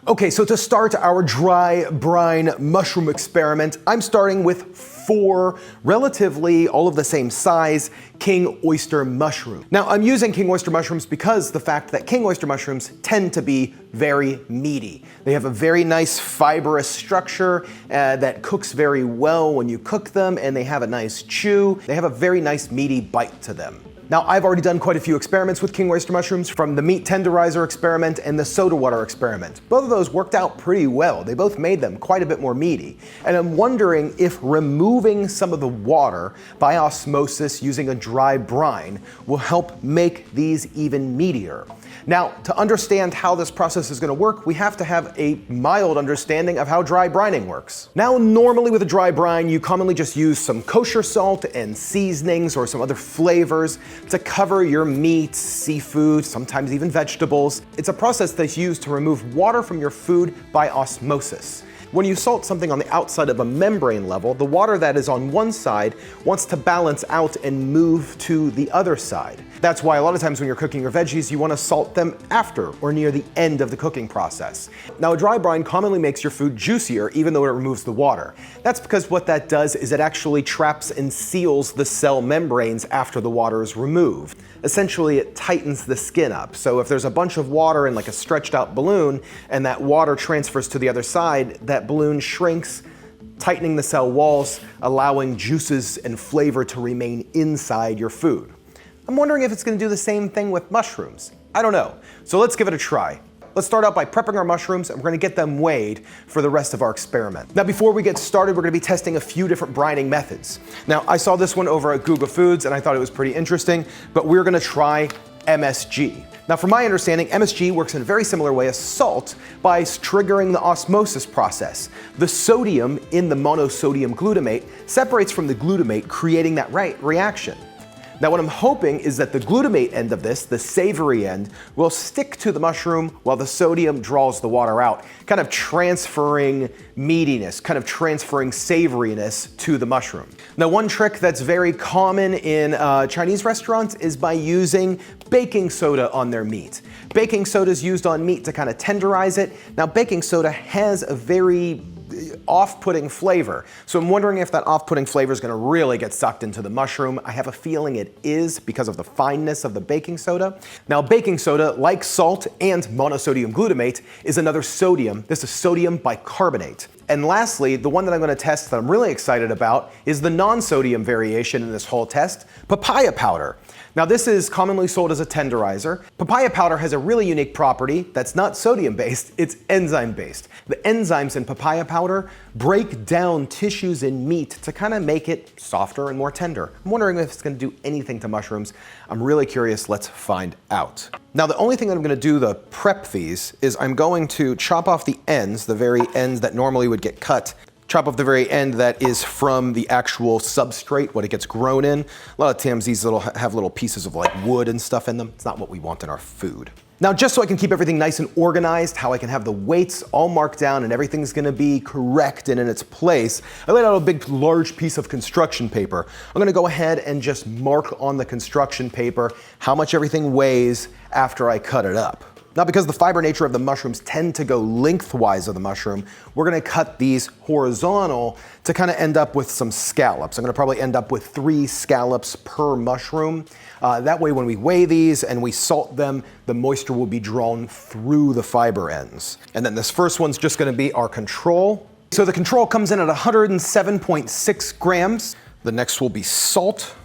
Okay, so to start our dry brine mushroom experiment, I'm starting with 4 relatively all of the same size king oyster mushrooms. Now, I'm using king oyster mushrooms because the fact that king oyster mushrooms tend to be very meaty. They have a very nice fibrous structure that cooks very well when you cook them, and they have a nice chew. They have a very nice meaty bite to them. Now, I've already done quite a few experiments with king oyster mushrooms, from the meat tenderizer experiment and the soda water experiment. Both of those worked out pretty well. They both made them quite a bit more meaty. And I'm wondering if removing some of the water by osmosis using a dry brine will help make these even meatier. Now, to understand how this process is going to work, we have to have a mild understanding of how dry brining works. Now, normally with a dry brine, you commonly just use some kosher salt and seasonings or some other flavors to cover your meat, seafood, sometimes even vegetables. It's a process that's used to remove water from your food by osmosis. When you salt something on the outside of a membrane level, the water that is on one side wants to balance out and move to the other side. That's why a lot of times when you're cooking your veggies, you want to salt them after or near the end of the cooking process. Now, a dry brine commonly makes your food juicier even though it removes the water. That's because what that does is it actually traps and seals the cell membranes after the water is removed. Essentially, it tightens the skin up. So if there's a bunch of water in like a stretched out balloon and that water transfers to the other side, that balloon shrinks, tightening the cell walls, allowing juices and flavor to remain inside your food. I'm wondering if it's going to do the same thing with mushrooms. I don't know. So let's give it a try. Let's start out by prepping our mushrooms, and we're going to get them weighed for the rest of our experiment. Now, before we get started, we're going to be testing a few different brining methods. Now, I saw this one over at Google Foods, and I thought it was pretty interesting, but we're going to try MSG. Now, from my understanding, MSG works in a very similar way as salt by triggering the osmosis process. The sodium in the monosodium glutamate separates from the glutamate, creating that reaction. Now, what I'm hoping is that the glutamate end of this, the savory end, will stick to the mushroom while the sodium draws the water out, kind of transferring meatiness, kind of transferring savoriness to the mushroom. Now, one trick that's very common in Chinese restaurants is by using baking soda on their meat. Baking soda is used on meat to kind of tenderize it. Now, baking soda has a very off-putting flavor. So I'm wondering if that off-putting flavor is going to really get sucked into the mushroom. I have a feeling it is because of the fineness of the baking soda. Now, baking soda, like salt and monosodium glutamate, is another sodium. This is sodium bicarbonate. And lastly, the one that I'm going to test that I'm really excited about is the non-sodium variation in this whole test, papaya powder. Now, this is commonly sold as a tenderizer. Papaya powder has a really unique property that's not sodium-based, it's enzyme-based. The enzymes in papaya powder break down tissues in meat to kind of make it softer and more tender. I'm wondering if it's going to do anything to mushrooms. I'm really curious. Let's find out. Now, the only thing that I'm going to do to prep these is I'm going to chop off the ends, the very ends that normally would get cut. Chop off the very end that is from the actual substrate, what it gets grown in. A lot of times these have little pieces of like wood and stuff in them. It's not what we want in our food. Now, just so I can keep everything nice and organized, how I can have the weights all marked down and everything's gonna be correct and in its place, I laid out a big, large piece of construction paper. I'm gonna go ahead and just mark on the construction paper how much everything weighs after I cut it up. Now, because the fiber nature of the mushrooms tend to go lengthwise of the mushroom, we're gonna cut these horizontal to kind of end up with some scallops. I'm gonna probably end up with 3 scallops per mushroom. That way, when we weigh these and we salt them, the moisture will be drawn through the fiber ends. And then this first one's just gonna be our control. So the control comes in at 107.6 grams. The next will be salt.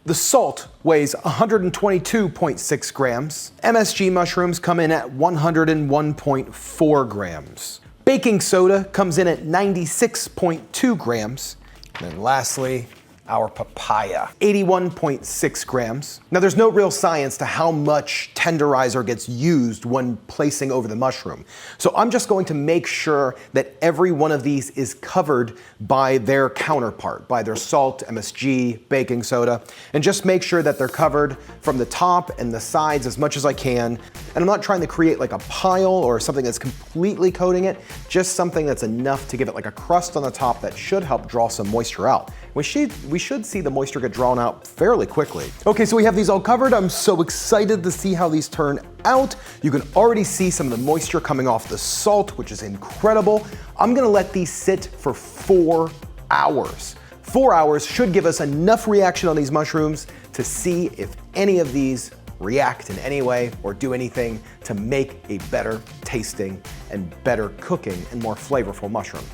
The salt weighs 122.6 grams. MSG mushrooms come in at 101.4 grams. Baking soda comes in at 96.2 grams. And then lastly, our papaya, 81.6 grams. Now, there's no real science to how much tenderizer gets used when placing over the mushroom. So I'm just going to make sure that every one of these is covered by their counterpart, by their salt, MSG, baking soda, and just make sure that they're covered from the top and the sides as much as I can. And I'm not trying to create like a pile or something that's completely coating it, just something that's enough to give it like a crust on the top that should help draw some moisture out. We we should see the moisture get drawn out fairly quickly. Okay, so we have these all covered. I'm so excited to see how these turn out. You can already see some of the moisture coming off the salt, which is incredible. I'm gonna let these sit for 4 hours. 4 hours should give us enough reaction on these mushrooms to see if any of these react in any way or do anything to make a better tasting and better cooking and more flavorful mushroom.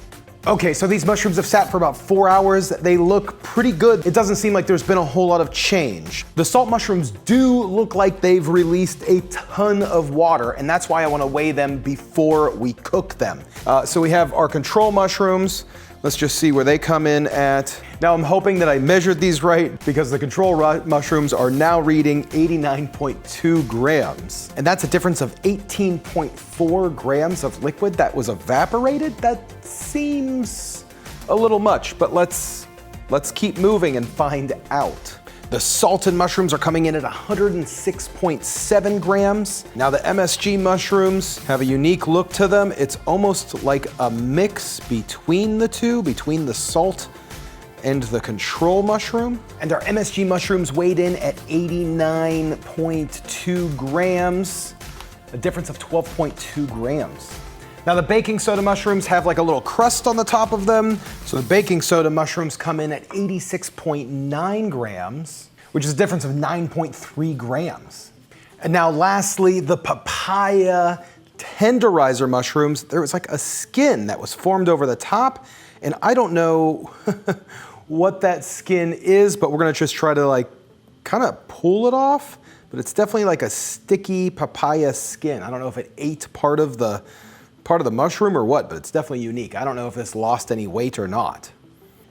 Okay, so these mushrooms have sat for about 4 hours. They look pretty good. It doesn't seem like there's been a whole lot of change. The salt mushrooms do look like they've released a ton of water, and that's why I wanna weigh them before we cook them. So we have our control mushrooms. Let's just see where they come in at. Now I'm hoping that I measured these right because the control mushrooms are now reading 89.2 grams. And that's a difference of 18.4 grams of liquid that was evaporated. That seems a little much, but let's keep moving and find out. The salted mushrooms are coming in at 106.7 grams. Now the MSG mushrooms have a unique look to them. It's almost like a mix between the two, between the salt and the control mushroom. And our MSG mushrooms weighed in at 89.2 grams, a difference of 12.2 grams. Now the baking soda mushrooms have like a little crust on the top of them. So the baking soda mushrooms come in at 86.9 grams, which is a difference of 9.3 grams. And now lastly, the papaya tenderizer mushrooms, there was like a skin that was formed over the top, and I don't know what that skin is, but we're gonna just try to like kind of pull it off, but it's definitely like a sticky papaya skin. I don't know if it ate part of the mushroom or what, but it's definitely unique. I don't know if this lost any weight or not.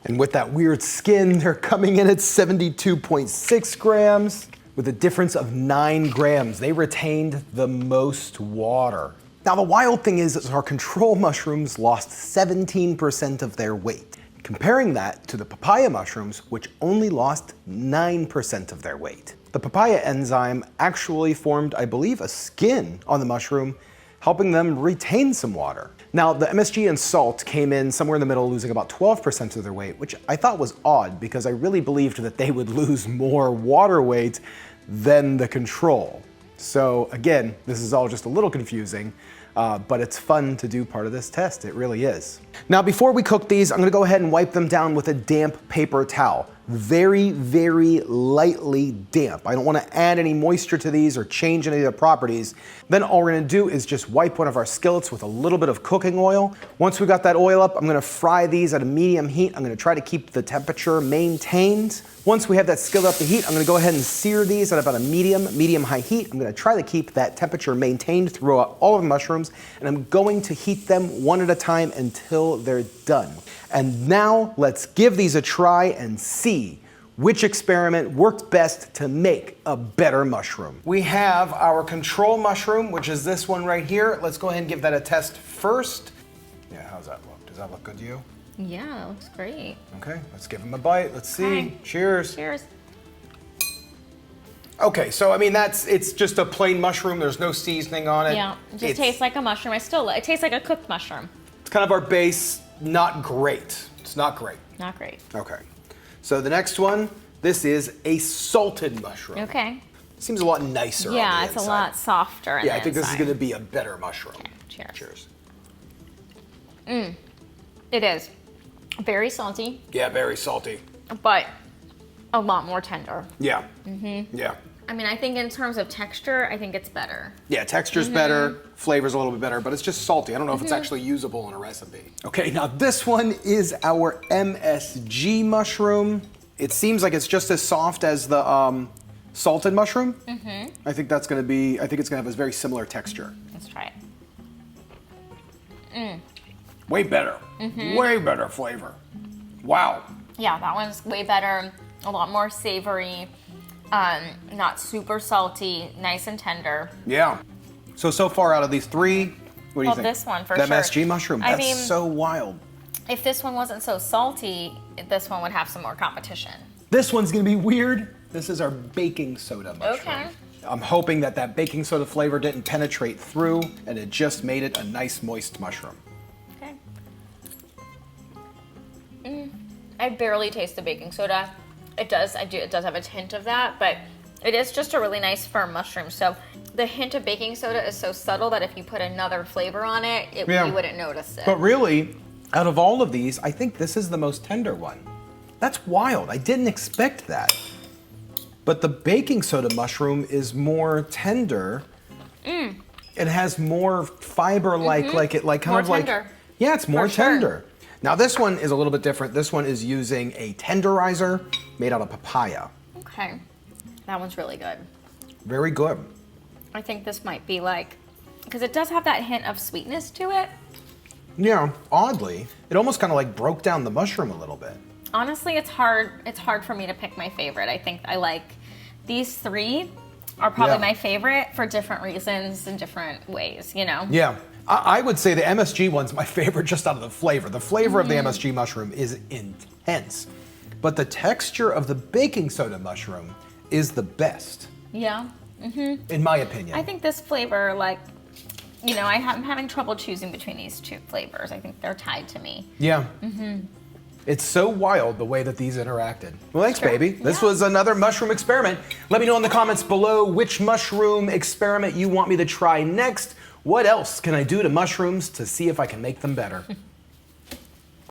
And with that weird skin, they're coming in at 72.6 grams with a difference of 9 grams. They retained the most water. Now the wild thing is our control mushrooms lost 17% of their weight. Comparing that to the papaya mushrooms, which only lost 9% of their weight. The papaya enzyme actually formed, I believe, a skin on the mushroom, helping them retain some water. Now, the MSG and salt came in somewhere in the middle, losing about 12% of their weight, which I thought was odd because I really believed that they would lose more water weight than the control. So again, this is all just a little confusing, but it's fun to do part of this test. It really is. Now, before we cook these, I'm gonna go ahead and wipe them down with a damp paper towel. Very, very lightly damp. I don't wanna add any moisture to these or change any of their properties. Then all we're gonna do is just wipe one of our skillets with a little bit of cooking oil. Once we got that oil up, I'm gonna fry these at a medium heat. I'm gonna try to keep the temperature maintained. Once we have that skillet up to heat, I'm gonna go ahead and sear these at about a medium-high heat. I'm gonna try to keep that temperature maintained throughout all of the mushrooms, and I'm going to heat them one at a time until they're done. And now let's give these a try and see which experiment worked best to make a better mushroom. We have our control mushroom, which is this one right here. Let's go ahead and give that a test first. Yeah, how's that look? Does that look good to you? Yeah, it looks great. Okay, let's give them a bite. Let's see. Okay. Cheers. Cheers. Okay, so I mean, it's just a plain mushroom. There's no seasoning on it. Yeah, it just tastes like a mushroom. It tastes like a cooked mushroom. It's kind of our base. Not great. It's not great. Not great. Okay. So the next one, this is a salted mushroom. Okay. Seems a lot nicer on the Yeah, it's inside. a lot softer. Yeah, I think this is going to be a better mushroom. Okay, cheers. Cheers. It is very salty, Yeah, very salty. but a lot more tender. Yeah. Yeah. I mean, I think in terms of texture, I think it's better. Yeah, texture's better, flavor's a little bit better, but it's just salty. I don't know if it's actually usable in a recipe. Okay, now this one is our MSG mushroom. It seems like it's just as soft as the salted mushroom. I think it's gonna have a very similar texture. Let's try it. Way better. Way better flavor. Wow. Yeah, that one's way better. A lot more savory. Not super salty, nice and tender. Yeah. So far out of these three, what do you think? This one for the sure. MSG mushroom, I that's mean, so wild. If this one wasn't so salty, this one would have some more competition. This one's gonna be weird. This is our baking soda mushroom. Okay. I'm hoping that baking soda flavor didn't penetrate through and it just made it a nice moist mushroom. Okay. I barely taste the baking soda. It does have a hint of that, but it is just a really nice firm mushroom. So the hint of baking soda is so subtle that if you put another flavor on it, you wouldn't notice it. But really, out of all of these, I think this is the most tender one. That's wild. I didn't expect that. But the baking soda mushroom is more tender. It has more fiber, like More tender. Yeah, it's more For sure. tender. Now this one is a little bit different. This one is using a tenderizer made out of papaya. Okay, that one's really good. Very good. I think this might be like, because it does have that hint of sweetness to it. Yeah, oddly, it almost kind of like broke down the mushroom a little bit. Honestly, it's hard for me to pick my favorite. I think I like these three are probably my favorite for different reasons and different ways, you know? Yeah. I would say the MSG one's my favorite just out of the flavor. The flavor of the MSG mushroom is intense, but the texture of the baking soda mushroom is the best. Yeah. In my opinion. I think this flavor, like, you know, I'm having trouble choosing between these two flavors. I think they're tied to me. Yeah. It's so wild the way that these interacted. Well, thanks, baby. This was another mushroom experiment. Let me know in the comments below which mushroom experiment you want me to try next. What else can I do to mushrooms to see if I can make them better?